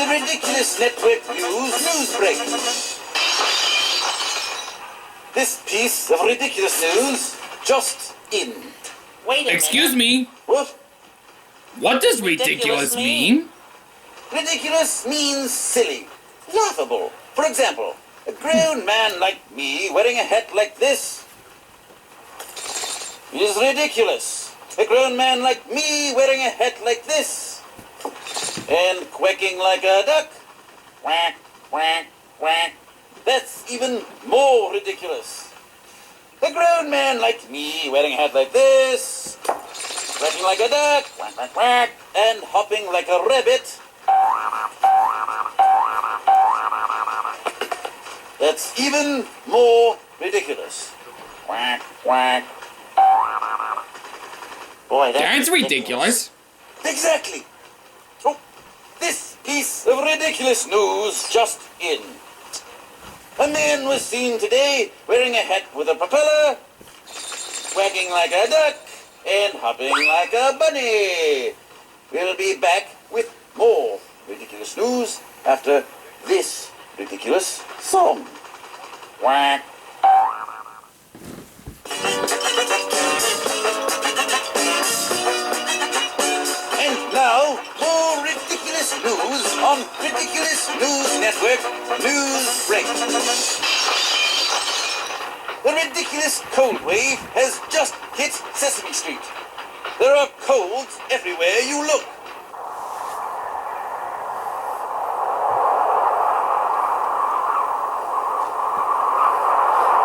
the Ridiculous Network news break. This piece of ridiculous news just in. Wait a minute. Excuse me. What? What does ridiculous mean? Ridiculous means silly, laughable. For example, a grown man like me wearing a hat like this is ridiculous. A grown man like me wearing a hat like this and quacking like a duck. Quack, quack, quack. That's even more ridiculous. A grown man like me wearing a hat like this, quacking like a duck, quack, quack, quack, and hopping like a rabbit. That's even more ridiculous. Quack, quack. Boy, That's ridiculous. Exactly. So, this piece of ridiculous news just in. A man was seen today wearing a hat with a propeller, quacking like a duck, and hopping like a bunny. We'll be back with more ridiculous news after this ridiculous song. Quack. And now, more ridiculous news on Ridiculous News Network News Break. The ridiculous cold wave has just hit Sesame Street. There are colds everywhere you look.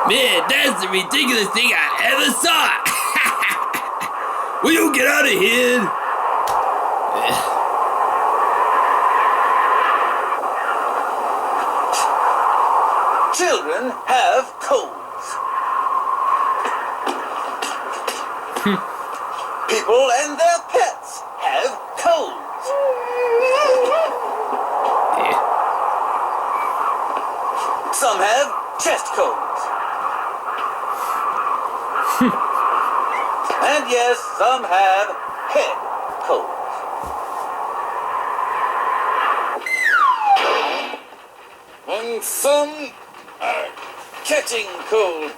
Man, that's the ridiculous thing I ever saw. Will you get out of here? Children have colds. People and their pets have colds. Some have chest colds. And yes, some have head colds. And some are catching cold.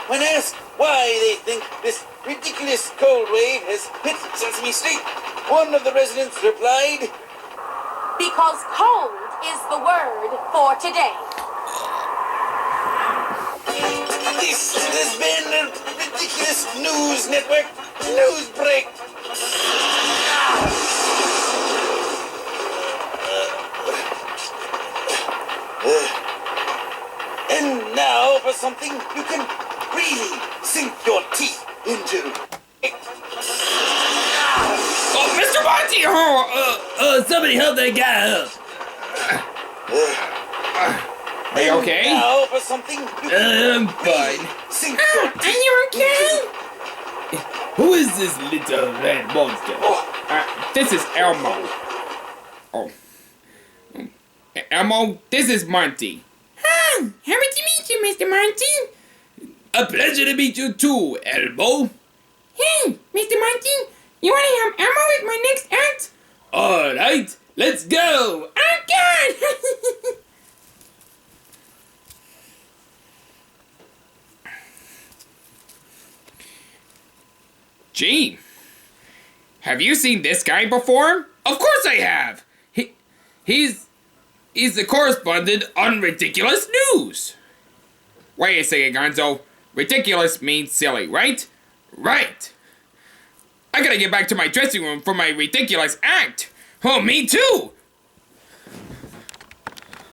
When asked why they think this ridiculous cold wave has hit Sesame Street, one of the residents replied, Because cold is the word for today. "This has been a Ridiculous News Network news break." And now for something you can really sink your teeth into. Oh, Mr. Monty! Somebody help that guy up. Are you okay? Now for something you can I'm really fine. sink your teeth. Are you okay? Who is this little red monster? This is Elmo. Oh. Elmo, this is Monty. Hi, happy to meet you, Mr. Monty. A pleasure to meet you too, Elmo. Hey, Mr. Monty, you want to help Elmo with my next act? All right, let's go. I'm good. Gee, have you seen this guy before? Of course I have. He's the correspondent on Ridiculous News. Wait a second, Gonzo. Ridiculous means silly, right? Right. I gotta get back to my dressing room for my ridiculous act. Oh, me too.